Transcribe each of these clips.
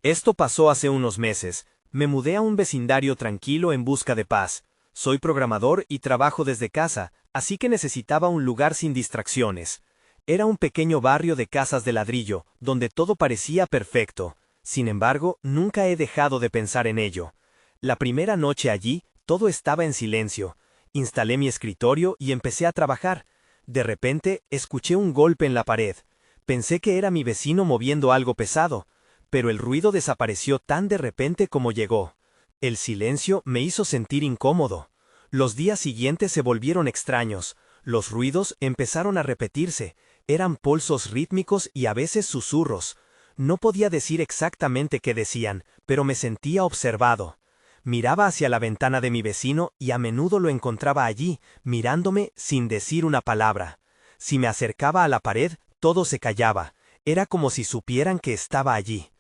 Esto pasó hace unos meses. Me mudé a un vecindario tranquilo en busca de paz. Soy programador y trabajo desde casa, así que necesitaba un lugar sin distracciones. Era un pequeño barrio de casas de ladrillo, donde todo parecía perfecto. Sin embargo, nunca he dejado de pensar en ello. La primera noche allí, todo estaba en silencio. Instalé mi escritorio y empecé a trabajar. De repente, escuché un golpe en la pared. Pensé que era mi vecino moviendo algo pesado, pero el ruido desapareció tan de repente como llegó. El silencio me hizo sentir incómodo. Los días siguientes se volvieron extraños. Los ruidos empezaron a repetirse. Eran pulsos rítmicos y a veces susurros. No podía decir exactamente qué decían, pero me sentía observado. Miraba hacia la ventana de mi vecino y a menudo lo encontraba allí, mirándome sin decir una palabra. Si me acercaba a la pared, todo se callaba. Era como si supieran que estaba allí.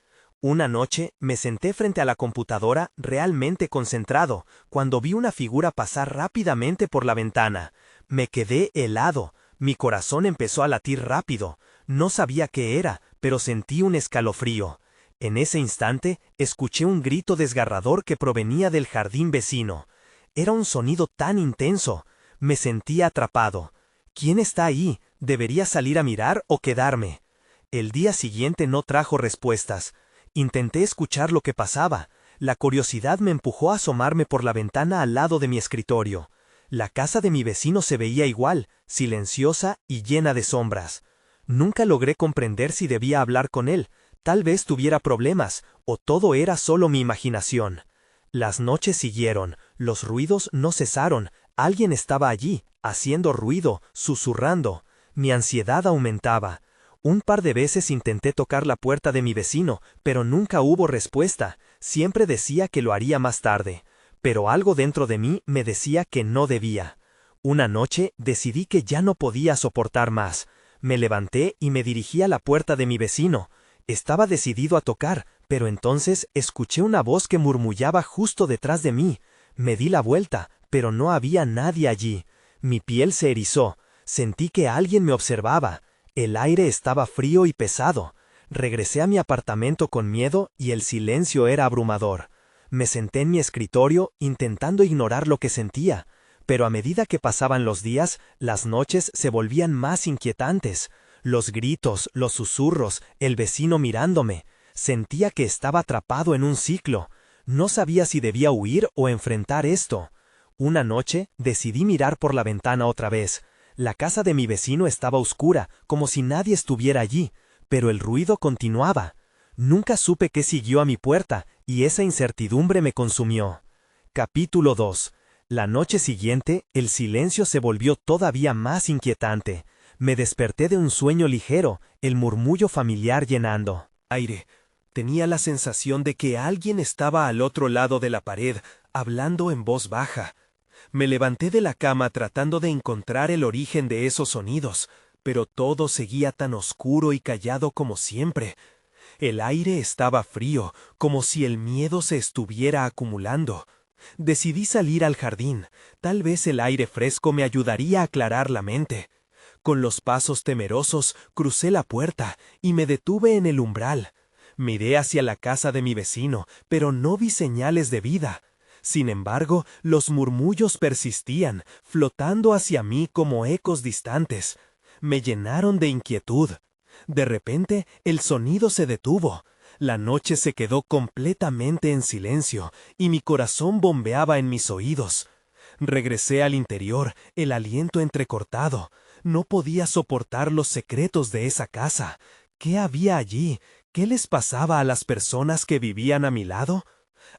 Una noche me senté frente a la computadora realmente concentrado, cuando vi una figura pasar rápidamente por la ventana. Me quedé helado, mi corazón empezó a latir rápido. No sabía qué era, pero sentí un escalofrío. En ese instante, escuché un grito desgarrador que provenía del jardín vecino. Era un sonido tan intenso. Me sentí atrapado. ¿Quién está ahí? ¿Debería salir a mirar o quedarme? El día siguiente no trajo respuestas. Intenté escuchar lo que pasaba. La curiosidad me empujó a asomarme por la ventana al lado de mi escritorio. La casa de mi vecino se veía igual, silenciosa y llena de sombras. Nunca logré comprender si debía hablar con él. Tal vez tuviera problemas, o todo era solo mi imaginación. Las noches siguieron, los ruidos no cesaron, alguien estaba allí, haciendo ruido, susurrando. Mi ansiedad aumentaba. Un par de veces intenté tocar la puerta de mi vecino, pero nunca hubo respuesta. Siempre decía que lo haría más tarde. Pero algo dentro de mí me decía que no debía. Una noche decidí que ya no podía soportar más. Me levanté y me dirigí a la puerta de mi vecino. Estaba decidido a tocar, pero entonces escuché una voz que murmullaba justo detrás de mí. Me di la vuelta, pero no había nadie allí. Mi piel se erizó. Sentí que alguien me observaba. El aire estaba frío y pesado. Regresé a mi apartamento con miedo y el silencio era abrumador. Me senté en mi escritorio intentando ignorar lo que sentía, pero a medida que pasaban los días, las noches se volvían más inquietantes. Los gritos, los susurros, el vecino mirándome. Sentía que estaba atrapado en un ciclo. No sabía si debía huir o enfrentar esto. Una noche decidí mirar por la ventana otra vez. La casa de mi vecino estaba oscura, como si nadie estuviera allí, pero el ruido continuaba. Nunca supe qué siguió a mi puerta, y esa incertidumbre me consumió. Capítulo 2. La noche siguiente, el silencio se volvió todavía más inquietante. Me desperté de un sueño ligero, el murmullo familiar llenando aire. Tenía la sensación de que alguien estaba al otro lado de la pared, hablando en voz baja. Me levanté de la cama tratando de encontrar el origen de esos sonidos, pero todo seguía tan oscuro y callado como siempre. El aire estaba frío, como si el miedo se estuviera acumulando. Decidí salir al jardín. Tal vez el aire fresco me ayudaría a aclarar la mente. Con los pasos temerosos, crucé la puerta y me detuve en el umbral. Miré hacia la casa de mi vecino, pero no vi señales de vida. Sin embargo, los murmullos persistían, flotando hacia mí como ecos distantes. Me llenaron de inquietud. De repente, el sonido se detuvo. La noche se quedó completamente en silencio, y mi corazón bombeaba en mis oídos. Regresé al interior, el aliento entrecortado. No podía soportar los secretos de esa casa. ¿Qué había allí? ¿Qué les pasaba a las personas que vivían a mi lado?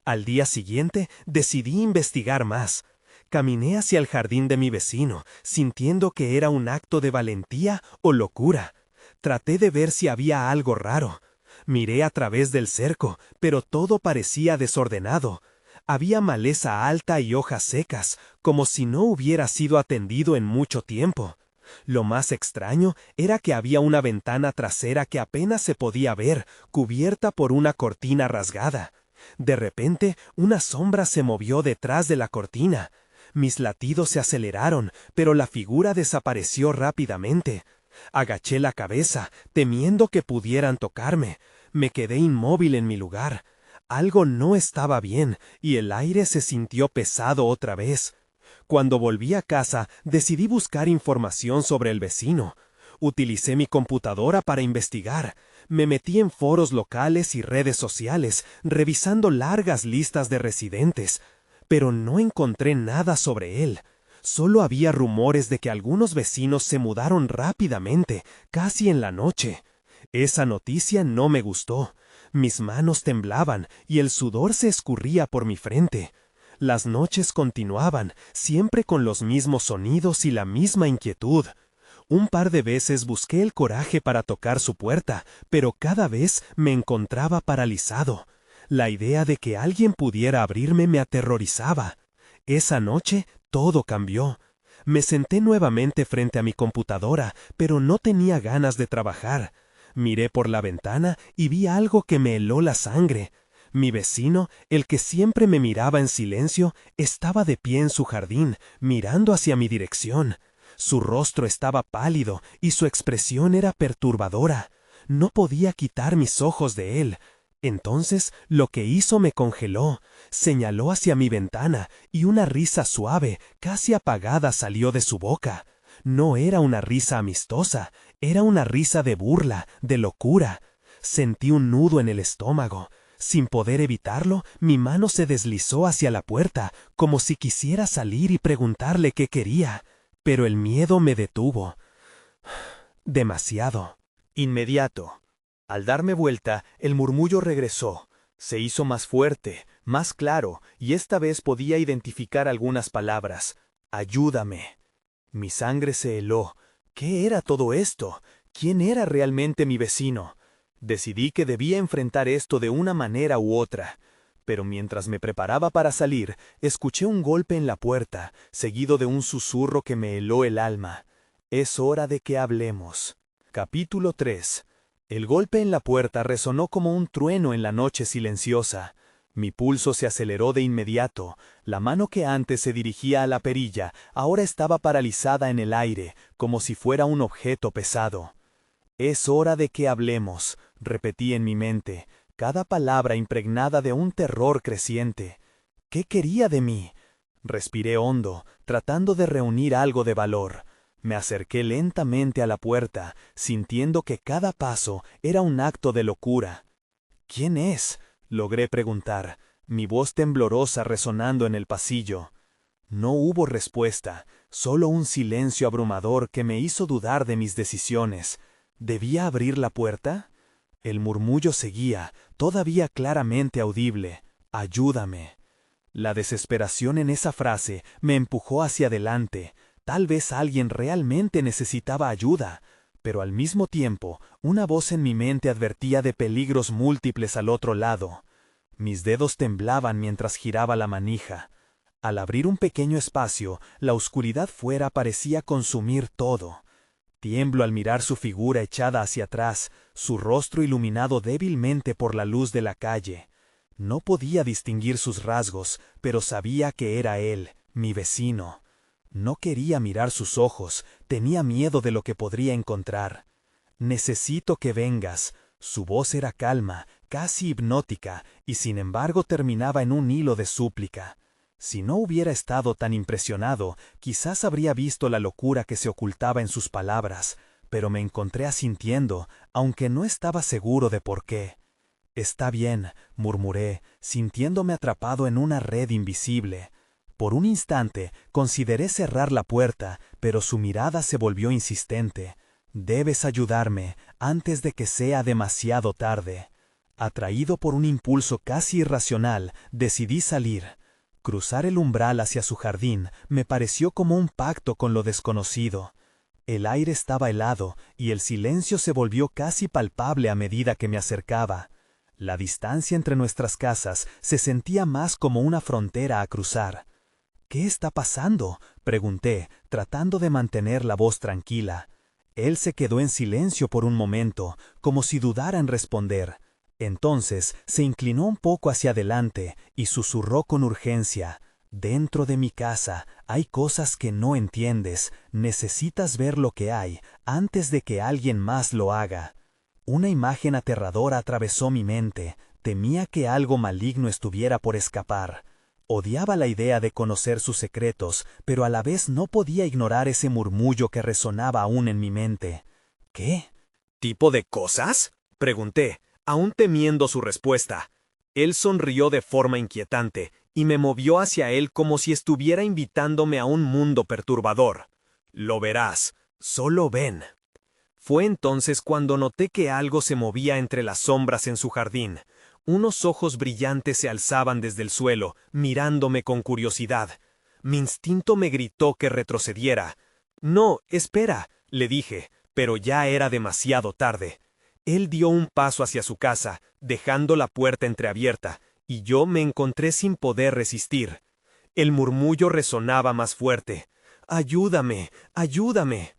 Al día siguiente decidí investigar más. Caminé hacia el jardín de mi vecino, sintiendo que era un acto de valentía o locura. Traté de ver si había algo raro. Miré a través del cerco, pero todo parecía desordenado. Había maleza alta y hojas secas, como si no hubiera sido atendido en mucho tiempo. Lo más extraño era que había una ventana trasera que apenas se podía ver, cubierta por una cortina rasgada. De repente, una sombra se movió detrás de la cortina. Mis latidos se aceleraron, pero la figura desapareció rápidamente. Agaché la cabeza, temiendo que pudieran tocarme. Me quedé inmóvil en mi lugar. Algo no estaba bien, y el aire se sintió pesado otra vez. Cuando volví a casa, decidí buscar información sobre el vecino. Utilicé mi computadora para investigar. Me metí en foros locales y redes sociales, revisando largas listas de residentes. Pero no encontré nada sobre él. Solo había rumores de que algunos vecinos se mudaron rápidamente, casi en la noche. Esa noticia no me gustó. Mis manos temblaban y el sudor se escurría por mi frente. Las noches continuaban, siempre con los mismos sonidos y la misma inquietud. Un par de veces busqué el coraje para tocar su puerta, pero cada vez me encontraba paralizado. La idea de que alguien pudiera abrirme me aterrorizaba. Esa noche todo cambió. Me senté nuevamente frente a mi computadora, pero no tenía ganas de trabajar. Miré por la ventana y vi algo que me heló la sangre. Mi vecino, el que siempre me miraba en silencio, estaba de pie en su jardín, mirando hacia mi dirección. Su rostro estaba pálido y su expresión era perturbadora. No podía quitar mis ojos de él. Entonces lo que hizo me congeló. Señaló hacia mi ventana y una risa suave, casi apagada, salió de su boca. No era una risa amistosa, era una risa de burla, de locura. Sentí un nudo en el estómago. Sin poder evitarlo, mi mano se deslizó hacia la puerta, como si quisiera salir y preguntarle qué quería. Pero el miedo me detuvo. Demasiado. Inmediato. Al darme vuelta, el murmullo regresó. Se hizo más fuerte, más claro, y esta vez podía identificar algunas palabras. Ayúdame. Mi sangre se heló. ¿Qué era todo esto? ¿Quién era realmente mi vecino? Decidí que debía enfrentar esto de una manera u otra. Pero mientras me preparaba para salir, escuché un golpe en la puerta, seguido de un susurro que me heló el alma. Es hora de que hablemos. Capítulo 3. El golpe en la puerta resonó como un trueno en la noche silenciosa. Mi pulso se aceleró de inmediato. La mano que antes se dirigía a la perilla ahora estaba paralizada en el aire, como si fuera un objeto pesado. Es hora de que hablemos, repetí en mi mente, cada palabra impregnada de un terror creciente. ¿Qué quería de mí? Respiré hondo, tratando de reunir algo de valor. Me acerqué lentamente a la puerta, sintiendo que cada paso era un acto de locura. ¿Quién es?, logré preguntar, mi voz temblorosa resonando en el pasillo. No hubo respuesta, solo un silencio abrumador que me hizo dudar de mis decisiones. ¿Debía abrir la puerta? El murmullo seguía, todavía claramente audible. Ayúdame. La desesperación en esa frase me empujó hacia adelante. Tal vez alguien realmente necesitaba ayuda, pero al mismo tiempo, una voz en mi mente advertía de peligros múltiples al otro lado. Mis dedos temblaban mientras giraba la manija. Al abrir un pequeño espacio, la oscuridad fuera parecía consumir todo. Tiemblo al mirar su figura echada hacia atrás, su rostro iluminado débilmente por la luz de la calle. No podía distinguir sus rasgos, pero sabía que era él, mi vecino. No quería mirar sus ojos, tenía miedo de lo que podría encontrar. Necesito que vengas. Su voz era calma, casi hipnótica, y sin embargo terminaba en un hilo de súplica. Si no hubiera estado tan impresionado, quizás habría visto la locura que se ocultaba en sus palabras, pero me encontré asintiendo, aunque no estaba seguro de por qué. Está bien, murmuré, sintiéndome atrapado en una red invisible. Por un instante consideré cerrar la puerta, pero su mirada se volvió insistente. Debes ayudarme antes de que sea demasiado tarde. Atraído por un impulso casi irracional, decidí salir. Cruzar el umbral hacia su jardín me pareció como un pacto con lo desconocido. El aire estaba helado y el silencio se volvió casi palpable a medida que me acercaba. La distancia entre nuestras casas se sentía más como una frontera a cruzar. ¿Qué está pasando?, pregunté, tratando de mantener la voz tranquila. Él se quedó en silencio por un momento, como si dudara en responder. Entonces se inclinó un poco hacia adelante y susurró con urgencia: «Dentro de mi casa hay cosas que no entiendes. Necesitas ver lo que hay antes de que alguien más lo haga». Una imagen aterradora atravesó mi mente. Temía que algo maligno estuviera por escapar. Odiaba la idea de conocer sus secretos, pero a la vez no podía ignorar ese murmullo que resonaba aún en mi mente. ¿Qué? ¿Tipo de cosas? Pregunté, aún temiendo su respuesta. Él sonrió de forma inquietante y me movió hacia él como si estuviera invitándome a un mundo perturbador. Lo verás, solo ven. Fue entonces cuando noté que algo se movía entre las sombras en su jardín. Unos ojos brillantes se alzaban desde el suelo, mirándome con curiosidad. Mi instinto me gritó que retrocediera. «No, espera», le dije, pero ya era demasiado tarde. Él dio un paso hacia su casa, dejando la puerta entreabierta, y yo me encontré sin poder resistir. El murmullo resonaba más fuerte. «¡Ayúdame! ¡Ayúdame!».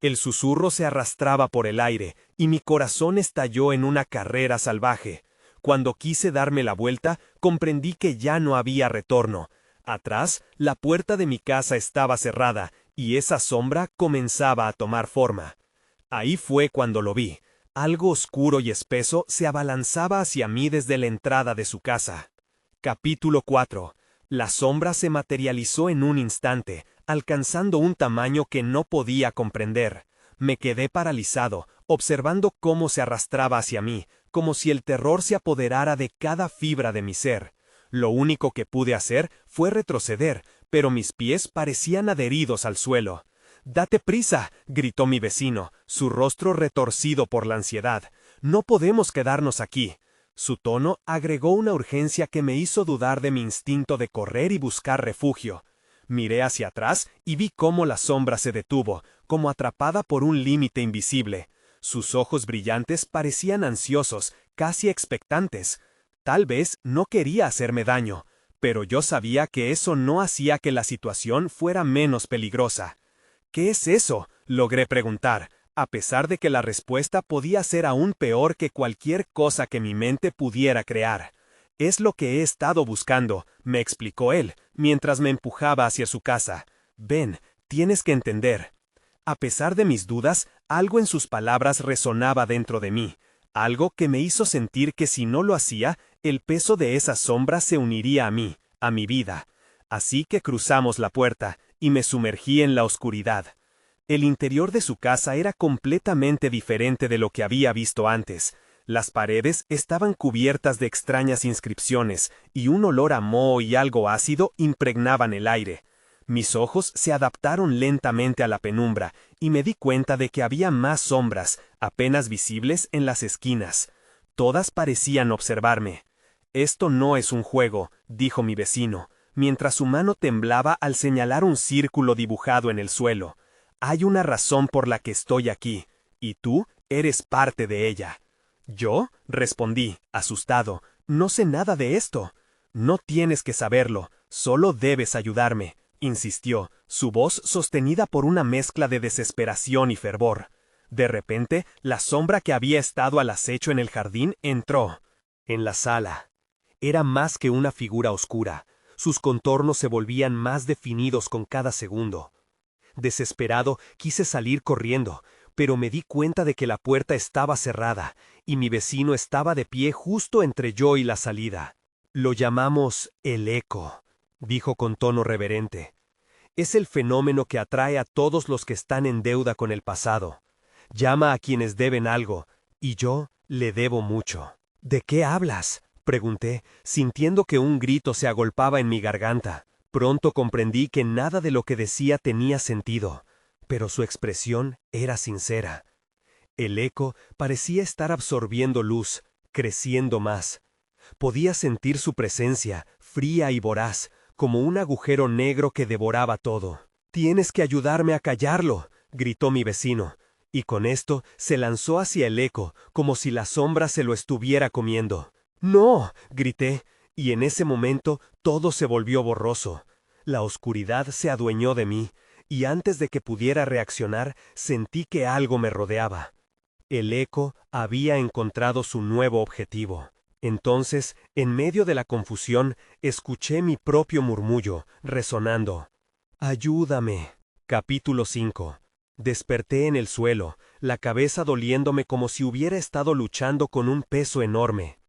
El susurro se arrastraba por el aire, y mi corazón estalló en una carrera salvaje. Cuando quise darme la vuelta, comprendí que ya no había retorno. Atrás, la puerta de mi casa estaba cerrada, y esa sombra comenzaba a tomar forma. Ahí fue cuando lo vi. Algo oscuro y espeso se abalanzaba hacia mí desde la entrada de su casa. Capítulo 4. La sombra se materializó en un instante, alcanzando un tamaño que no podía comprender. Me quedé paralizado, observando cómo se arrastraba hacia mí, como si el terror se apoderara de cada fibra de mi ser. Lo único que pude hacer fue retroceder, pero mis pies parecían adheridos al suelo. «¡Date prisa!», gritó mi vecino, su rostro retorcido por la ansiedad. «No podemos quedarnos aquí». Su tono agregó una urgencia que me hizo dudar de mi instinto de correr y buscar refugio. Miré hacia atrás y vi cómo la sombra se detuvo, como atrapada por un límite invisible. Sus ojos brillantes parecían ansiosos, casi expectantes. Tal vez no quería hacerme daño, pero yo sabía que eso no hacía que la situación fuera menos peligrosa. «¿Qué es eso?», logré preguntar, a pesar de que la respuesta podía ser aún peor que cualquier cosa que mi mente pudiera crear. «Es lo que he estado buscando», me explicó él, mientras me empujaba hacia su casa. «Ven, tienes que entender». A pesar de mis dudas, algo en sus palabras resonaba dentro de mí, algo que me hizo sentir que si no lo hacía, el peso de esa sombra se uniría a mí, a mi vida. Así que cruzamos la puerta, y me sumergí en la oscuridad. El interior de su casa era completamente diferente de lo que había visto antes. Las paredes estaban cubiertas de extrañas inscripciones, y un olor a moho y algo ácido impregnaban el aire. Mis ojos se adaptaron lentamente a la penumbra, y me di cuenta de que había más sombras, apenas visibles en las esquinas. Todas parecían observarme. «Esto no es un juego», dijo mi vecino, mientras su mano temblaba al señalar un círculo dibujado en el suelo. «Hay una razón por la que estoy aquí, y tú eres parte de ella». «¿Yo?», respondí, asustado. «No sé nada de esto». «No tienes que saberlo, solo debes ayudarme», insistió, su voz sostenida por una mezcla de desesperación y fervor. De repente, la sombra que había estado al acecho en el jardín entró. En la sala. Era más que una figura oscura. Sus contornos se volvían más definidos con cada segundo. Desesperado, quise salir corriendo, pero me di cuenta de que la puerta estaba cerrada, y mi vecino estaba de pie justo entre yo y la salida. «Lo llamamos el eco», dijo con tono reverente. «Es el fenómeno que atrae a todos los que están en deuda con el pasado. Llama a quienes deben algo, y yo le debo mucho». «¿De qué hablas?», pregunté, sintiendo que un grito se agolpaba en mi garganta. Pronto comprendí que nada de lo que decía tenía sentido, pero su expresión era sincera. El eco parecía estar absorbiendo luz, creciendo más. Podía sentir su presencia, fría y voraz, como un agujero negro que devoraba todo. «Tienes que ayudarme a callarlo», gritó mi vecino, y con esto se lanzó hacia el eco, como si la sombra se lo estuviera comiendo. «¡No!», grité, y en ese momento todo se volvió borroso. La oscuridad se adueñó de mí, y antes de que pudiera reaccionar, sentí que algo me rodeaba. El eco había encontrado su nuevo objetivo. Entonces, en medio de la confusión, escuché mi propio murmullo, resonando. «Ayúdame». Capítulo 5. Desperté en el suelo, la cabeza doliéndome como si hubiera estado luchando con un peso enorme.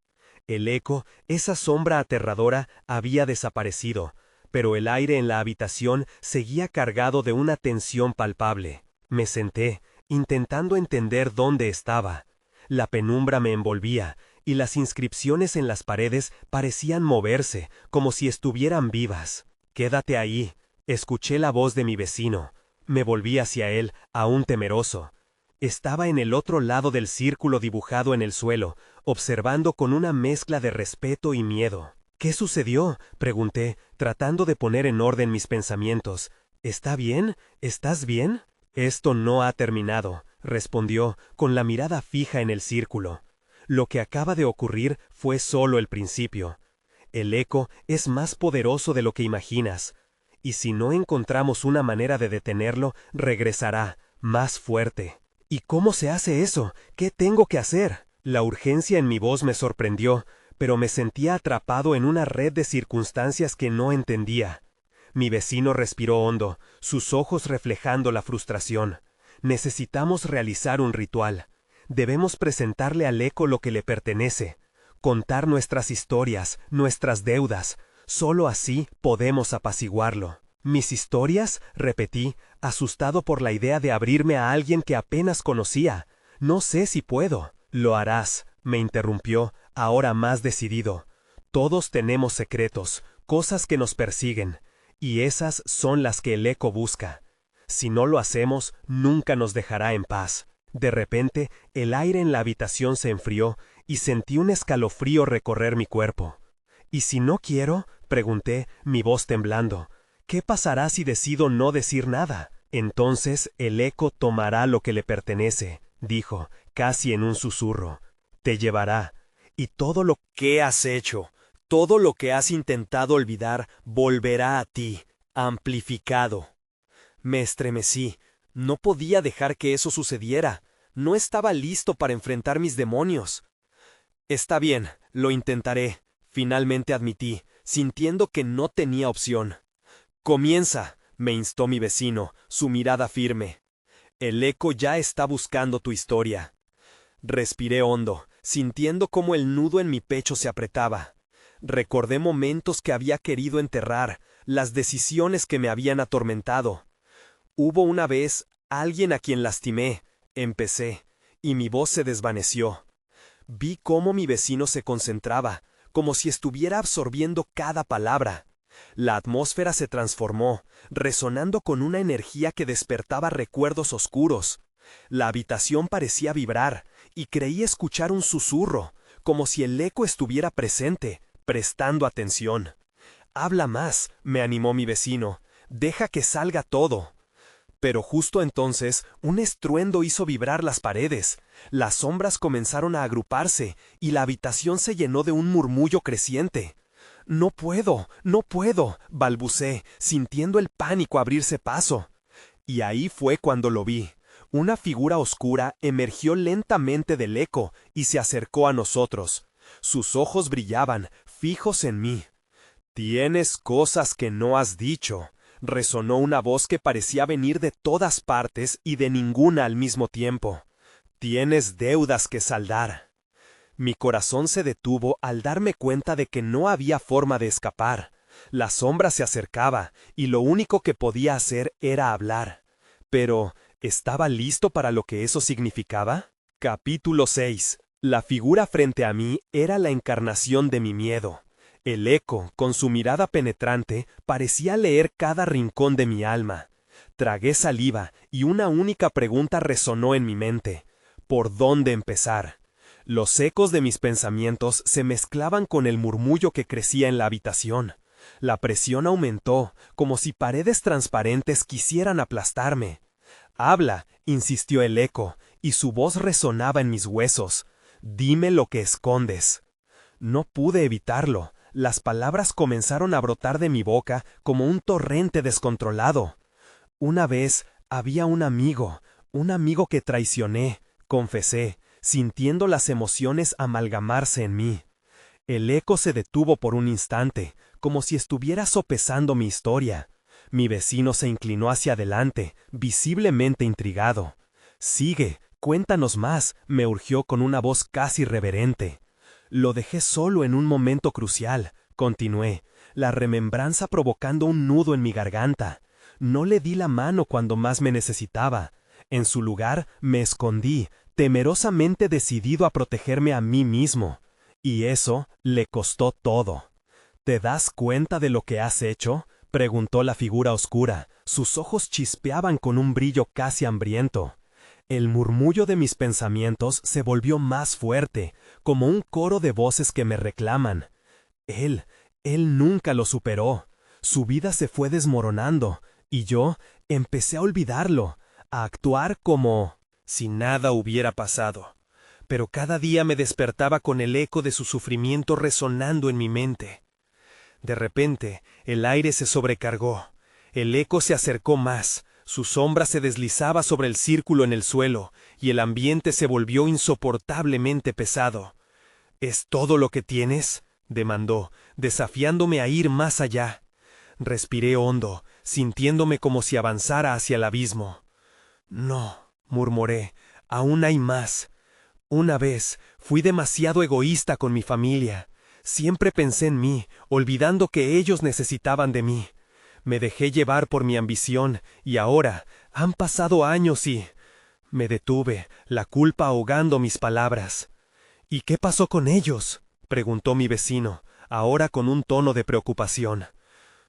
El eco, esa sombra aterradora, había desaparecido, pero el aire en la habitación seguía cargado de una tensión palpable. Me senté, intentando entender dónde estaba. La penumbra me envolvía, y las inscripciones en las paredes parecían moverse, como si estuvieran vivas. «Quédate ahí», escuché la voz de mi vecino. Me volví hacia él, aún temeroso. Estaba en el otro lado del círculo dibujado en el suelo, observando con una mezcla de respeto y miedo. «¿Qué sucedió?», pregunté, tratando de poner en orden mis pensamientos. «¿Está bien? ¿Estás bien?» «Esto no ha terminado», respondió, con la mirada fija en el círculo. «Lo que acaba de ocurrir fue solo el principio. El eco es más poderoso de lo que imaginas. Y si no encontramos una manera de detenerlo, regresará, más fuerte». «¿Y cómo se hace eso? ¿Qué tengo que hacer?». La urgencia en mi voz me sorprendió, pero me sentía atrapado en una red de circunstancias que no entendía. Mi vecino respiró hondo, sus ojos reflejando la frustración. «Necesitamos realizar un ritual. Debemos presentarle al eco lo que le pertenece. Contar nuestras historias, nuestras deudas. Solo así podemos apaciguarlo». «¿Mis historias?», repetí, asustado por la idea de abrirme a alguien que apenas conocía. «No sé si puedo». «Lo harás», me interrumpió, ahora más decidido. «Todos tenemos secretos, cosas que nos persiguen, y esas son las que el eco busca. Si no lo hacemos, nunca nos dejará en paz». De repente, el aire en la habitación se enfrió y sentí un escalofrío recorrer mi cuerpo. «¿Y si no quiero?», pregunté, mi voz temblando. «¿Qué pasará si decido no decir nada?». «Entonces el eco tomará lo que le pertenece», dijo, casi en un susurro. «Te llevará. Y todo lo que has hecho, todo lo que has intentado olvidar, volverá a ti, amplificado». Me estremecí. No podía dejar que eso sucediera. No estaba listo para enfrentar mis demonios. «Está bien, lo intentaré», finalmente admití, sintiendo que no tenía opción. «Comienza», me instó mi vecino, su mirada firme. «El eco ya está buscando tu historia». Respiré hondo, sintiendo cómo el nudo en mi pecho se apretaba. Recordé momentos que había querido enterrar, las decisiones que me habían atormentado. «Hubo una vez alguien a quien lastimé», empecé, y mi voz se desvaneció. Vi cómo mi vecino se concentraba, como si estuviera absorbiendo cada palabra. La atmósfera se transformó, resonando con una energía que despertaba recuerdos oscuros. La habitación parecía vibrar, y creí escuchar un susurro, como si el eco estuviera presente, prestando atención. «Habla más», me animó mi vecino, «deja que salga todo». Pero justo entonces, un estruendo hizo vibrar las paredes. Las sombras comenzaron a agruparse, y la habitación se llenó de un murmullo creciente. «No puedo, no puedo», balbucé, sintiendo el pánico abrirse paso. Y ahí fue cuando lo vi. Una figura oscura emergió lentamente del eco y se acercó a nosotros. Sus ojos brillaban, fijos en mí. «Tienes cosas que no has dicho», resonó una voz que parecía venir de todas partes y de ninguna al mismo tiempo. «Tienes deudas que saldar». Mi corazón se detuvo al darme cuenta de que no había forma de escapar. La sombra se acercaba, y lo único que podía hacer era hablar. Pero, ¿estaba listo para lo que eso significaba? Capítulo 6. La figura frente a mí era la encarnación de mi miedo. El eco, con su mirada penetrante, parecía leer cada rincón de mi alma. Tragué saliva, y una única pregunta resonó en mi mente. ¿Por dónde empezar? Los ecos de mis pensamientos se mezclaban con el murmullo que crecía en la habitación. La presión aumentó, como si paredes transparentes quisieran aplastarme. «Habla», insistió el eco, y su voz resonaba en mis huesos. «Dime lo que escondes». No pude evitarlo. Las palabras comenzaron a brotar de mi boca como un torrente descontrolado. «Una vez había un amigo que traicioné», confesé, sintiendo las emociones amalgamarse en mí. El eco se detuvo por un instante, como si estuviera sopesando mi historia. Mi vecino se inclinó hacia adelante, visiblemente intrigado. «Sigue, cuéntanos más», me urgió con una voz casi reverente. Lo dejé solo en un momento crucial, continué, la remembranza provocando un nudo en mi garganta. No le di la mano cuando más me necesitaba. En su lugar me escondí, temerosamente decidido a protegerme a mí mismo. Y eso le costó todo. «¿Te das cuenta de lo que has hecho?», preguntó la figura oscura. Sus ojos chispeaban con un brillo casi hambriento. El murmullo de mis pensamientos se volvió más fuerte, como un coro de voces que me reclaman. Él nunca lo superó. Su vida se fue desmoronando, y yo empecé a olvidarlo, a actuar como si nada hubiera pasado. Pero cada día me despertaba con el eco de su sufrimiento resonando en mi mente. De repente, el aire se sobrecargó. El eco se acercó más. Su sombra se deslizaba sobre el círculo en el suelo, y el ambiente se volvió insoportablemente pesado. «¿Es todo lo que tienes?», demandó, desafiándome a ir más allá. Respiré hondo, sintiéndome como si avanzara hacia el abismo. «No», murmuré, «aún hay más. Una vez fui demasiado egoísta con mi familia. Siempre pensé en mí, olvidando que ellos necesitaban de mí. Me dejé llevar por mi ambición, y ahora han pasado años y...» Me detuve, la culpa ahogando mis palabras. «¿Y qué pasó con ellos?», preguntó mi vecino, ahora con un tono de preocupación.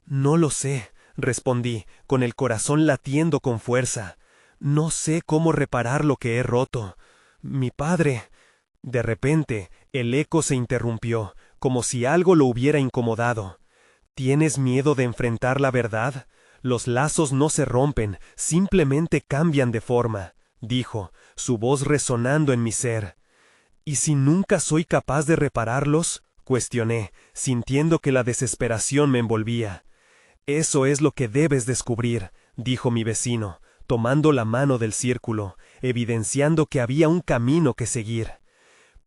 «No lo sé», respondí, con el corazón latiendo con fuerza. «No sé cómo reparar lo que he roto. Mi padre...» De repente, el eco se interrumpió, como si algo lo hubiera incomodado. «¿Tienes miedo de enfrentar la verdad? Los lazos no se rompen, simplemente cambian de forma», dijo, su voz resonando en mi ser. «¿Y si nunca soy capaz de repararlos?», cuestioné, sintiendo que la desesperación me envolvía. «Eso es lo que debes descubrir», dijo mi vecino, tomando la mano del círculo, evidenciando que había un camino que seguir.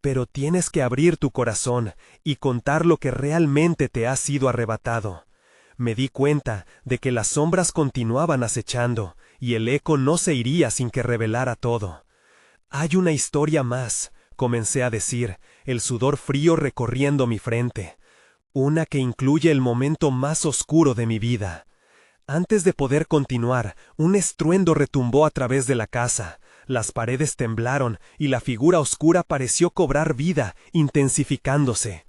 «Pero tienes que abrir tu corazón y contar lo que realmente te ha sido arrebatado». Me di cuenta de que las sombras continuaban acechando, y el eco no se iría sin que revelara todo. «Hay una historia más», comencé a decir, el sudor frío recorriendo mi frente. «Una que incluye el momento más oscuro de mi vida». Antes de poder continuar, un estruendo retumbó a través de la casa. Las paredes temblaron y la figura oscura pareció cobrar vida, intensificándose.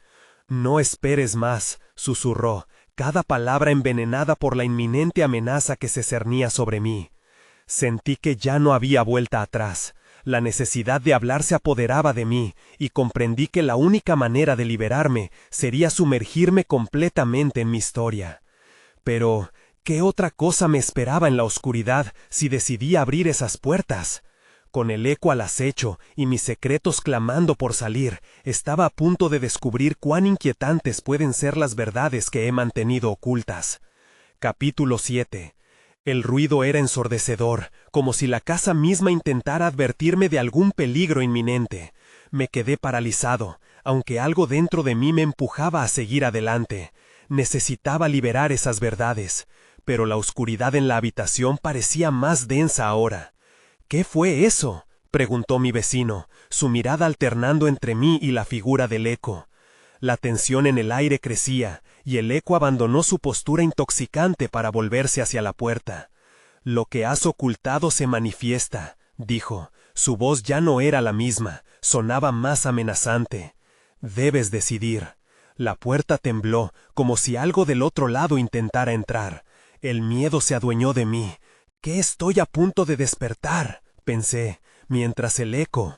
«No esperes más», susurró, cada palabra envenenada por la inminente amenaza que se cernía sobre mí. Sentí que ya no había vuelta atrás. La necesidad de hablar se apoderaba de mí, y comprendí que la única manera de liberarme sería sumergirme completamente en mi historia. Pero, ¿qué otra cosa me esperaba en la oscuridad si decidí abrir esas puertas? Con el eco al acecho y mis secretos clamando por salir, estaba a punto de descubrir cuán inquietantes pueden ser las verdades que he mantenido ocultas. Capítulo 7. El ruido era ensordecedor, como si la casa misma intentara advertirme de algún peligro inminente. Me quedé paralizado, aunque algo dentro de mí me empujaba a seguir adelante. Necesitaba liberar esas verdades, pero la oscuridad en la habitación parecía más densa ahora. «¿Qué fue eso?», preguntó mi vecino, su mirada alternando entre mí y la figura del eco. La tensión en el aire crecía, y el eco abandonó su postura intoxicante para volverse hacia la puerta. «Lo que has ocultado se manifiesta», dijo. Su voz ya no era la misma, sonaba más amenazante. «Debes decidir». La puerta tembló, como si algo del otro lado intentara entrar. El miedo se adueñó de mí. «¿Qué estoy a punto de despertar?», pensé, mientras el eco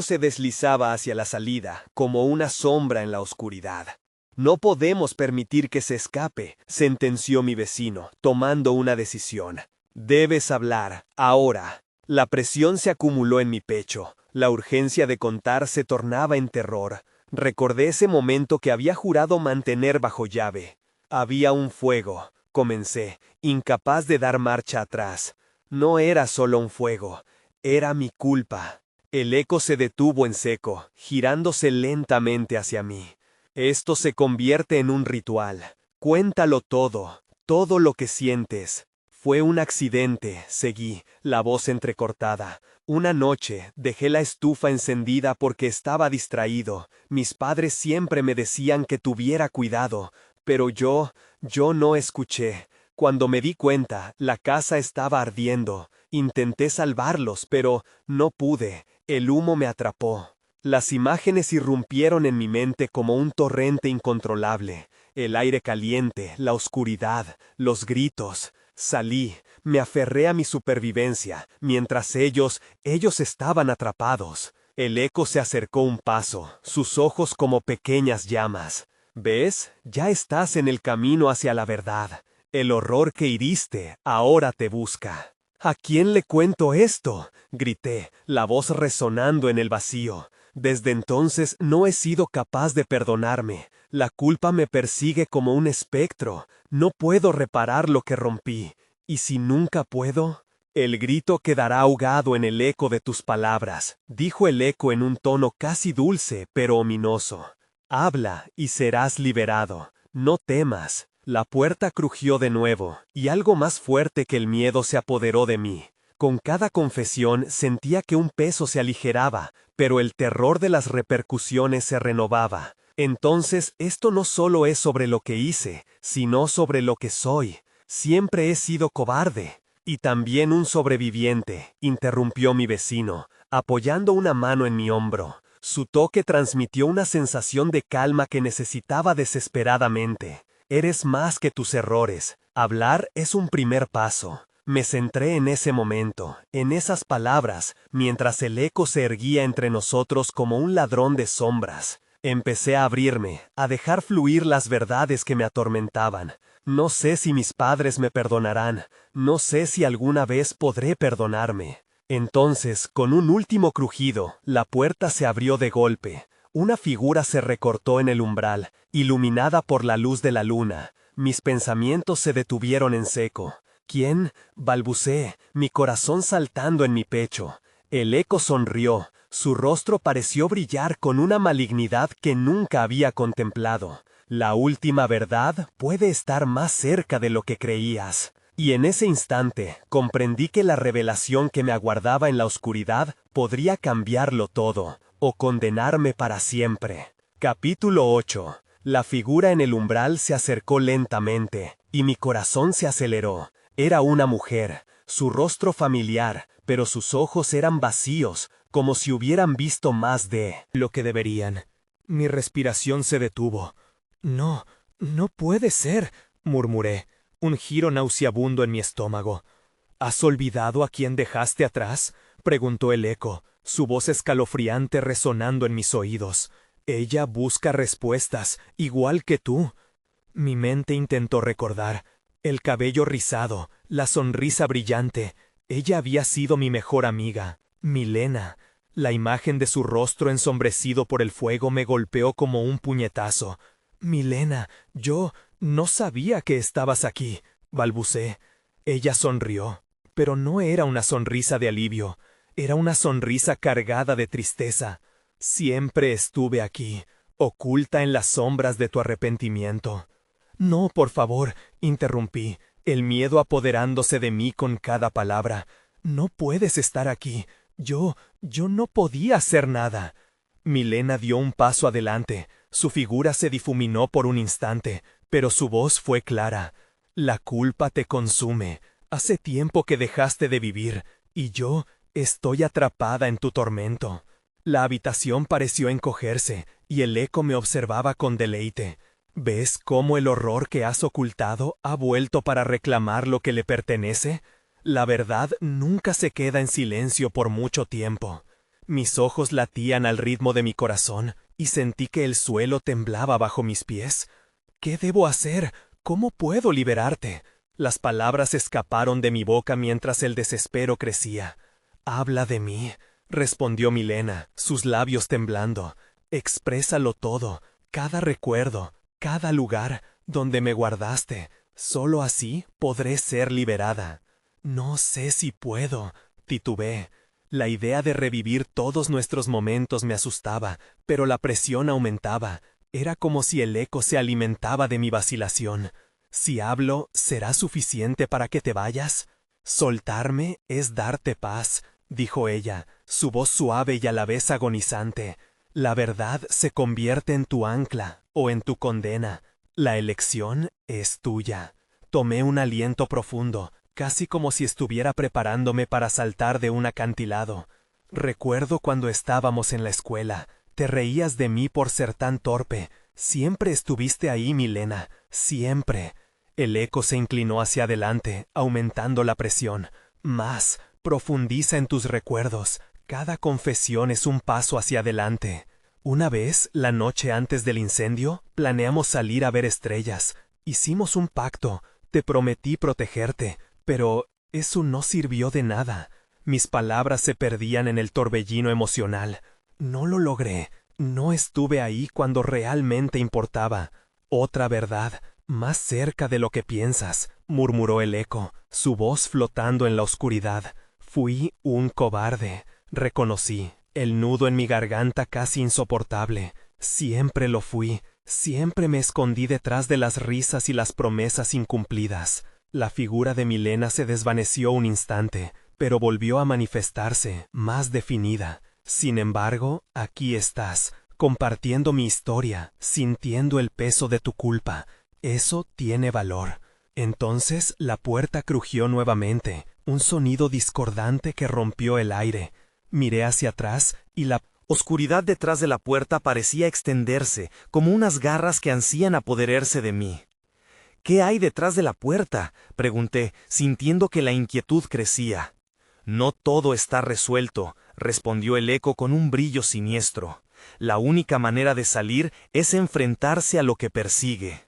se deslizaba hacia la salida, como una sombra en la oscuridad. «No podemos permitir que se escape», sentenció mi vecino, tomando una decisión. «Debes hablar, ahora». La presión se acumuló en mi pecho. La urgencia de contar se tornaba en terror. Recordé ese momento que había jurado mantener bajo llave. «Había un fuego», comencé, incapaz de dar marcha atrás. No era solo un fuego, era mi culpa. El eco se detuvo en seco, girándose lentamente hacia mí. «Esto se convierte en un ritual. Cuéntalo todo, todo lo que sientes. Fue un accidente, seguí, la voz entrecortada. Una noche dejé la estufa encendida porque estaba distraído. Mis padres siempre me decían que tuviera cuidado, pero yo no escuché. Cuando me di cuenta, la casa estaba ardiendo. Intenté salvarlos, pero no pude. El humo me atrapó. Las imágenes irrumpieron en mi mente como un torrente incontrolable. El aire caliente, la oscuridad, los gritos. Salí, me aferré a mi supervivencia, mientras ellos estaban atrapados. El eco se acercó un paso, sus ojos como pequeñas llamas. ¿Ves? Ya estás en el camino hacia la verdad. El horror que hiriste ahora te busca. ¿A quién le cuento esto?, grité, la voz resonando en el vacío. Desde entonces no he sido capaz de perdonarme. La culpa me persigue como un espectro. No puedo reparar lo que rompí. ¿Y si nunca puedo? El grito quedará ahogado en el eco de tus palabras, dijo el eco en un tono casi dulce, pero ominoso. Habla y serás liberado. No temas. La puerta crujió de nuevo, y algo más fuerte que el miedo se apoderó de mí. Con cada confesión sentía que un peso se aligeraba, pero el terror de las repercusiones se renovaba. Entonces, esto no solo es sobre lo que hice, sino sobre lo que soy. Siempre he sido cobarde. Y también un sobreviviente, interrumpió mi vecino, apoyando una mano en mi hombro. Su toque transmitió una sensación de calma que necesitaba desesperadamente. Eres más que tus errores. Hablar es un primer paso. Me centré en ese momento, en esas palabras, mientras el eco se erguía entre nosotros como un ladrón de sombras. Empecé a abrirme, a dejar fluir las verdades que me atormentaban. No sé si mis padres me perdonarán, no sé si alguna vez podré perdonarme. Entonces, con un último crujido, la puerta se abrió de golpe. Una figura se recortó en el umbral, iluminada por la luz de la luna. Mis pensamientos se detuvieron en seco. ¿Quién? Balbuceé, mi corazón saltando en mi pecho. El eco sonrió. Su rostro pareció brillar con una malignidad que nunca había contemplado. La última verdad puede estar más cerca de lo que creías. Y en ese instante comprendí que la revelación que me aguardaba en la oscuridad podría cambiarlo todo, o condenarme para siempre. Capítulo 8. La figura en el umbral se acercó lentamente, y mi corazón se aceleró. Era una mujer, su rostro familiar, pero sus ojos eran vacíos, como si hubieran visto más de lo que deberían. Mi respiración se detuvo. No puede ser, murmuré, un giro nauseabundo en mi estómago. ¿Has olvidado a quién dejaste atrás?, preguntó el eco, su voz escalofriante resonando en mis oídos. Ella busca respuestas, igual que tú. Mi mente intentó recordar. El cabello rizado, la sonrisa brillante. Ella había sido mi mejor amiga, Milena. La imagen de su rostro ensombrecido por el fuego me golpeó como un puñetazo. Milena, yo no sabía que estabas aquí, balbuceé. Ella sonrió, pero no era una sonrisa de alivio. Era una sonrisa cargada de tristeza. Siempre estuve aquí, oculta en las sombras de tu arrepentimiento. No, por favor, interrumpí, el miedo apoderándose de mí con cada palabra. No puedes estar aquí. Yo no podía hacer nada. Milena dio un paso adelante. Su figura se difuminó por un instante, pero su voz fue clara. La culpa te consume. Hace tiempo que dejaste de vivir, y yo estoy atrapada en tu tormento. La habitación pareció encogerse, y el eco me observaba con deleite. ¿Ves cómo el horror que has ocultado ha vuelto para reclamar lo que le pertenece? La verdad nunca se queda en silencio por mucho tiempo. Mis ojos latían al ritmo de mi corazón, y sentí que el suelo temblaba bajo mis pies. ¿Qué debo hacer? ¿Cómo puedo liberarte? Las palabras escaparon de mi boca mientras el desespero crecía. Habla de mí, respondió Milena, sus labios temblando. Exprésalo todo, cada recuerdo, cada lugar donde me guardaste. Solo así podré ser liberada. No sé si puedo, titubeé. La idea de revivir todos nuestros momentos me asustaba, pero la presión aumentaba. Era como si el eco se alimentaba de mi vacilación. Si hablo, ¿será suficiente para que te vayas? Soltarme es darte paz, dijo ella, su voz suave y a la vez agonizante. La verdad se convierte en tu ancla o en tu condena. La elección es tuya. Tomé un aliento profundo, casi como si estuviera preparándome para saltar de un acantilado. Recuerdo cuando estábamos en la escuela. Te reías de mí por ser tan torpe. Siempre estuviste ahí, Milena, siempre. El eco se inclinó hacia adelante, aumentando la presión. Más, profundiza en tus recuerdos. Cada confesión es un paso hacia adelante. Una vez, la noche antes del incendio, planeamos salir a ver estrellas. Hicimos un pacto. Te prometí protegerte, pero eso no sirvió de nada. Mis palabras se perdían en el torbellino emocional. No lo logré. No estuve ahí cuando realmente importaba. Otra verdad, más cerca de lo que piensas, murmuró el eco, su voz flotando en la oscuridad. Fui un cobarde, reconocí, el nudo en mi garganta casi insoportable. Siempre lo fui, siempre me escondí detrás de las risas y las promesas incumplidas. La figura de Milena se desvaneció un instante, pero volvió a manifestarse, más definida. Sin embargo, aquí estás, compartiendo mi historia, sintiendo el peso de tu culpa. Eso tiene valor. Entonces la puerta crujió nuevamente, un sonido discordante que rompió el aire. Miré hacia atrás y la oscuridad detrás de la puerta parecía extenderse, como unas garras que ansían apoderarse de mí. ¿Qué hay detrás de la puerta?, pregunté, sintiendo que la inquietud crecía. No todo está resuelto, respondió el eco con un brillo siniestro. La única manera de salir es enfrentarse a lo que persigue.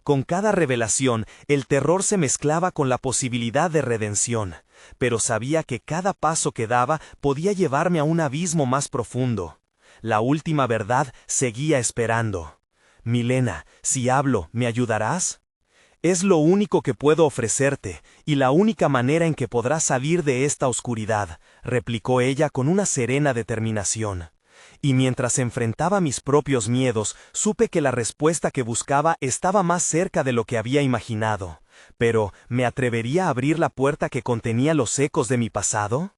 Con cada revelación, el terror se mezclaba con la posibilidad de redención, pero sabía que cada paso que daba podía llevarme a un abismo más profundo. La última verdad seguía esperando. Milena, si hablo, ¿me ayudarás? Es lo único que puedo ofrecerte, y la única manera en que podrás salir de esta oscuridad, replicó ella con una serena determinación. Y mientras enfrentaba mis propios miedos, supe que la respuesta que buscaba estaba más cerca de lo que había imaginado. Pero, ¿me atrevería a abrir la puerta que contenía los ecos de mi pasado?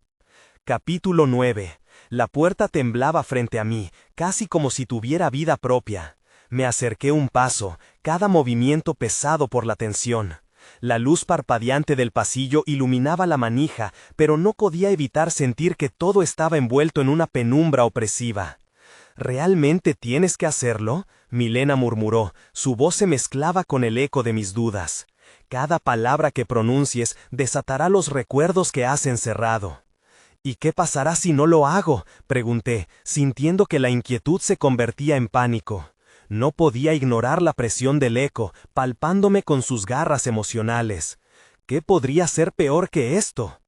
Capítulo 9. La puerta temblaba frente a mí, casi como si tuviera vida propia. Me acerqué un paso, cada movimiento pesado por la tensión. La luz parpadeante del pasillo iluminaba la manija, pero no podía evitar sentir que todo estaba envuelto en una penumbra opresiva. ¿Realmente tienes que hacerlo?, Milena murmuró, su voz se mezclaba con el eco de mis dudas. Cada palabra que pronuncies desatará los recuerdos que has encerrado. ¿Y qué pasará si no lo hago?, pregunté, sintiendo que la inquietud se convertía en pánico. No podía ignorar la presión del eco, palpándome con sus garras emocionales. ¿Qué podría ser peor que esto?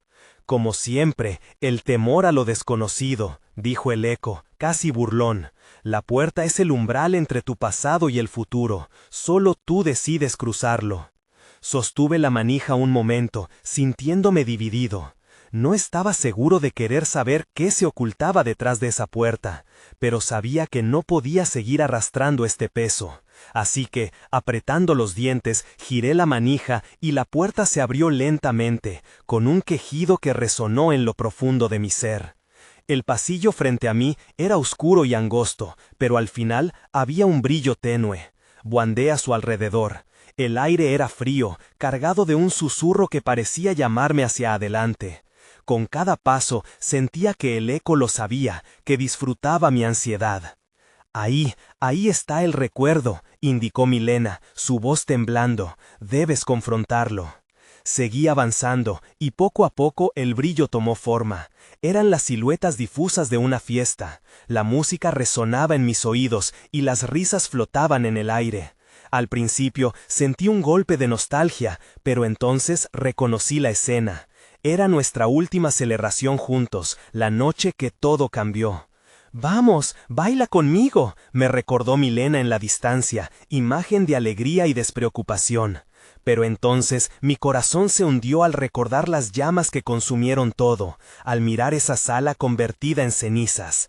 Como siempre, el temor a lo desconocido, dijo el eco, casi burlón. La puerta es el umbral entre tu pasado y el futuro. Solo tú decides cruzarlo. Sostuve la manija un momento, sintiéndome dividido. No estaba seguro de querer saber qué se ocultaba detrás de esa puerta, pero sabía que no podía seguir arrastrando este peso. Así que, apretando los dientes, giré la manija y la puerta se abrió lentamente, con un quejido que resonó en lo profundo de mi ser. El pasillo frente a mí era oscuro y angosto, pero al final había un brillo tenue. Buceé a su alrededor. El aire era frío, cargado de un susurro que parecía llamarme hacia adelante. Con cada paso sentía que el eco lo sabía, que disfrutaba mi ansiedad. Ahí está el recuerdo, indicó Milena, su voz temblando. Debes confrontarlo. Seguí avanzando, y poco a poco el brillo tomó forma. Eran las siluetas difusas de una fiesta. La música resonaba en mis oídos, y las risas flotaban en el aire. Al principio sentí un golpe de nostalgia, pero entonces reconocí la escena. Era nuestra última celebración juntos, la noche que todo cambió. «Vamos, baila conmigo», me recordó Milena en la distancia, imagen de alegría y despreocupación. Pero entonces mi corazón se hundió al recordar las llamas que consumieron todo, al mirar esa sala convertida en cenizas.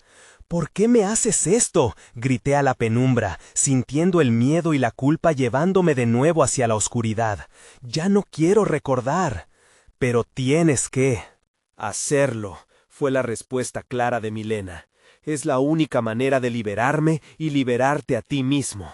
¿Por qué me haces esto?, grité a la penumbra, sintiendo el miedo y la culpa llevándome de nuevo hacia la oscuridad. Ya no quiero recordar. Pero tienes que hacerlo, fue la respuesta clara de Milena. Es la única manera de liberarme y liberarte a ti mismo.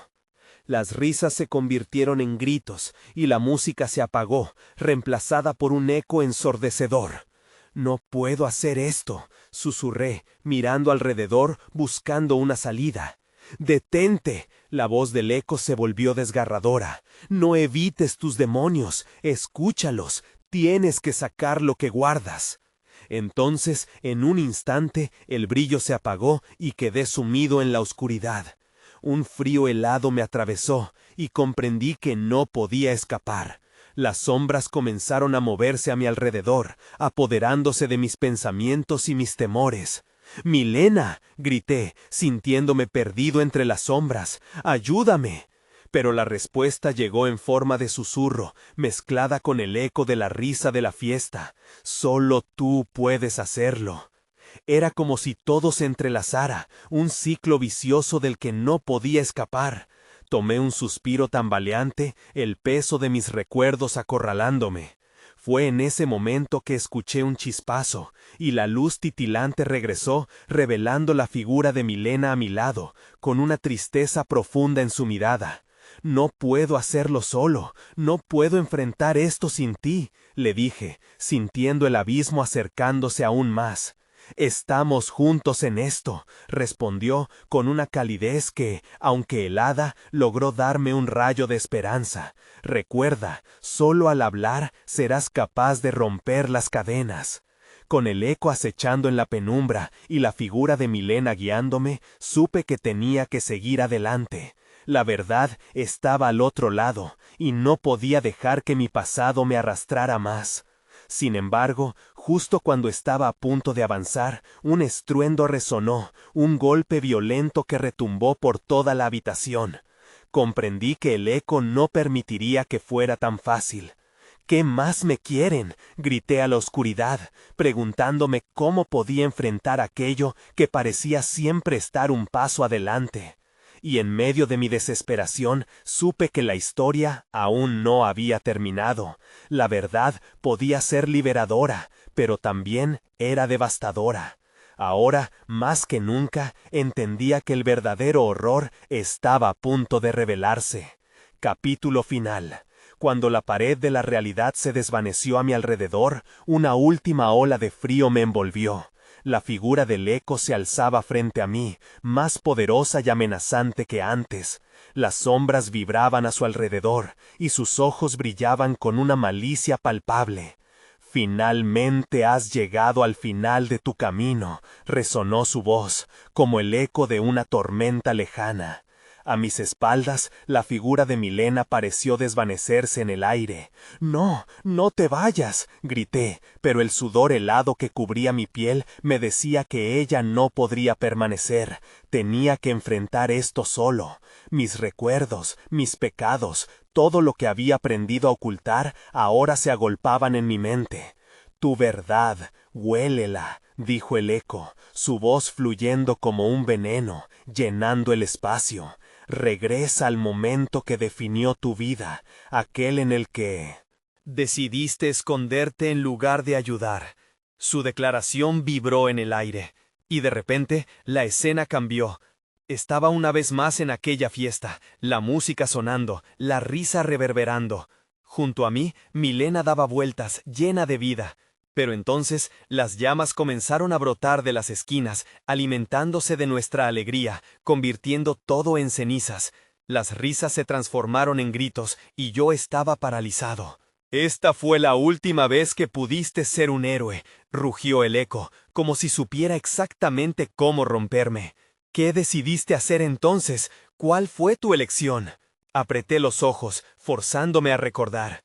Las risas se convirtieron en gritos y la música se apagó, reemplazada por un eco ensordecedor. No puedo hacer esto, susurré, mirando alrededor, buscando una salida. ¡Detente! La voz del eco se volvió desgarradora. No evites tus demonios, escúchalos, tienes que sacar lo que guardas. Entonces, en un instante, el brillo se apagó y quedé sumido en la oscuridad. Un frío helado me atravesó y comprendí que no podía escapar. Las sombras comenzaron a moverse a mi alrededor, apoderándose de mis pensamientos y mis temores. «¡Milena!», grité, sintiéndome perdido entre las sombras. «¡Ayúdame!». Pero la respuesta llegó en forma de susurro, mezclada con el eco de la risa de la fiesta. «Solo tú puedes hacerlo». Era como si todo se entrelazara, un ciclo vicioso del que no podía escapar. Tomé un suspiro tambaleante, el peso de mis recuerdos acorralándome. Fue en ese momento que escuché un chispazo, y la luz titilante regresó, revelando la figura de Milena a mi lado, con una tristeza profunda en su mirada. «No puedo hacerlo solo, no puedo enfrentar esto sin ti», le dije, sintiendo el abismo acercándose aún más. «Estamos juntos en esto», respondió con una calidez que, aunque helada, logró darme un rayo de esperanza. «Recuerda, solo al hablar serás capaz de romper las cadenas». Con el eco acechando en la penumbra y la figura de Milena guiándome, supe que tenía que seguir adelante. La verdad estaba al otro lado, y no podía dejar que mi pasado me arrastrara más. Sin embargo, justo cuando estaba a punto de avanzar, un estruendo resonó, un golpe violento que retumbó por toda la habitación. Comprendí que el eco no permitiría que fuera tan fácil. «¿Qué más me quieren?», grité a la oscuridad, preguntándome cómo podía enfrentar aquello que parecía siempre estar un paso adelante. Y en medio de mi desesperación supe que la historia aún no había terminado. La verdad podía ser liberadora, pero también era devastadora. Ahora, más que nunca, entendía que el verdadero horror estaba a punto de revelarse. Capítulo final. Cuando la pared de la realidad se desvaneció a mi alrededor, una última ola de frío me envolvió. La figura del eco se alzaba frente a mí, más poderosa y amenazante que antes. Las sombras vibraban a su alrededor, y sus ojos brillaban con una malicia palpable. «Finalmente has llegado al final de tu camino», resonó su voz, como el eco de una tormenta lejana. A mis espaldas, la figura de Milena pareció desvanecerse en el aire. «No, no te vayas», grité, pero el sudor helado que cubría mi piel me decía que ella no podría permanecer. Tenía que enfrentar esto solo. Mis recuerdos, mis pecados, todo lo que había aprendido a ocultar, ahora se agolpaban en mi mente. «Tu verdad, huélela», dijo el eco, su voz fluyendo como un veneno, llenando el espacio. «Regresa al momento que definió tu vida, aquel en el que decidiste esconderte en lugar de ayudar». Su declaración vibró en el aire, y de repente la escena cambió. Estaba una vez más en aquella fiesta, la música sonando, la risa reverberando. Junto a mí, Milena daba vueltas, llena de vida. Pero entonces las llamas comenzaron a brotar de las esquinas, alimentándose de nuestra alegría, convirtiendo todo en cenizas. Las risas se transformaron en gritos, y yo estaba paralizado. «Esta fue la última vez que pudiste ser un héroe», rugió el eco, como si supiera exactamente cómo romperme. «¿Qué decidiste hacer entonces? ¿Cuál fue tu elección?». Apreté los ojos, forzándome a recordar.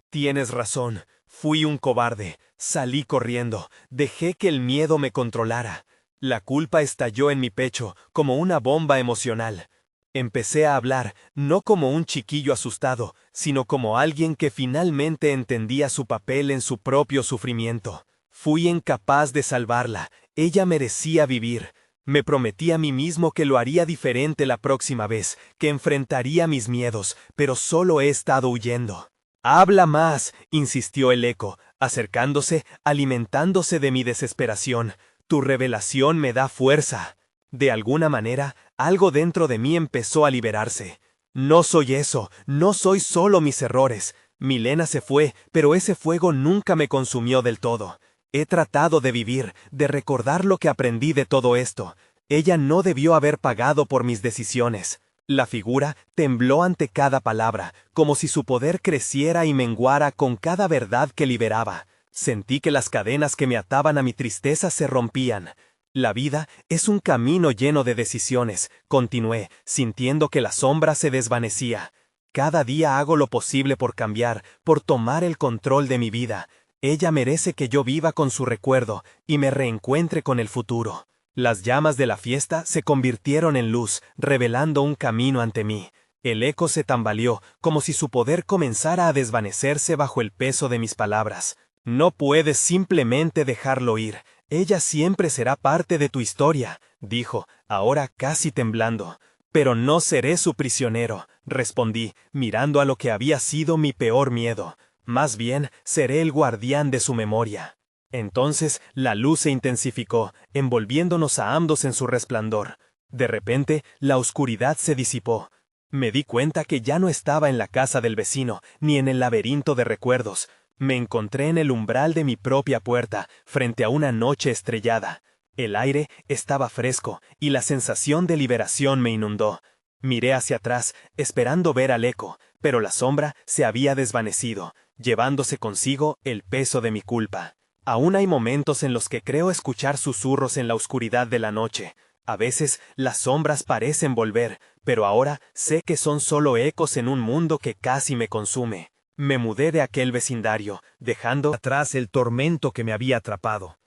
«Tienes razón, fui un cobarde. Salí corriendo, dejé que el miedo me controlara. La culpa estalló en mi pecho, como una bomba emocional. Empecé a hablar, no como un chiquillo asustado, sino como alguien que finalmente entendía su papel en su propio sufrimiento. Fui incapaz de salvarla, ella merecía vivir. Me prometí a mí mismo que lo haría diferente la próxima vez, que enfrentaría mis miedos, pero solo he estado huyendo. «Habla más», insistió el eco, acercándose, alimentándose de mi desesperación. «Tu revelación me da fuerza». De alguna manera, algo dentro de mí empezó a liberarse. «No soy eso, no soy solo mis errores. Milena se fue, pero ese fuego nunca me consumió del todo. He tratado de vivir, de recordar lo que aprendí de todo esto. Ella no debió haber pagado por mis decisiones». La figura tembló ante cada palabra, como si su poder creciera y menguara con cada verdad que liberaba. Sentí que las cadenas que me ataban a mi tristeza se rompían. «La vida es un camino lleno de decisiones», continué, sintiendo que la sombra se desvanecía. «Cada día hago lo posible por cambiar, por tomar el control de mi vida. Ella merece que yo viva con su recuerdo y me reencuentre con el futuro». Las llamas de la fiesta se convirtieron en luz, revelando un camino ante mí. El eco se tambaleó, como si su poder comenzara a desvanecerse bajo el peso de mis palabras. «No puedes simplemente dejarlo ir. Ella siempre será parte de tu historia», dijo, ahora casi temblando. «Pero no seré su prisionero», respondí, mirando a lo que había sido mi peor miedo. «Más bien, seré el guardián de su memoria». Entonces la luz se intensificó, envolviéndonos a ambos en su resplandor. De repente, la oscuridad se disipó. Me di cuenta que ya no estaba en la casa del vecino, ni en el laberinto de recuerdos. Me encontré en el umbral de mi propia puerta, frente a una noche estrellada. El aire estaba fresco, y la sensación de liberación me inundó. Miré hacia atrás, esperando ver al eco, pero la sombra se había desvanecido, llevándose consigo el peso de mi culpa. Aún hay momentos en los que creo escuchar susurros en la oscuridad de la noche. A veces las sombras parecen volver, pero ahora sé que son solo ecos en un mundo que casi me consume. Me mudé de aquel vecindario, dejando atrás el tormento que me había atrapado.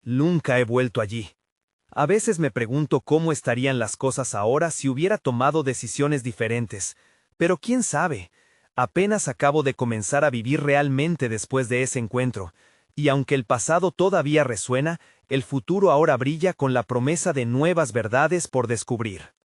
Nunca he vuelto allí. A veces me pregunto cómo estarían las cosas ahora si hubiera tomado decisiones diferentes. Pero quién sabe. Apenas acabo de comenzar a vivir realmente después de ese encuentro. Y aunque el pasado todavía resuena, el futuro ahora brilla con la promesa de nuevas verdades por descubrir.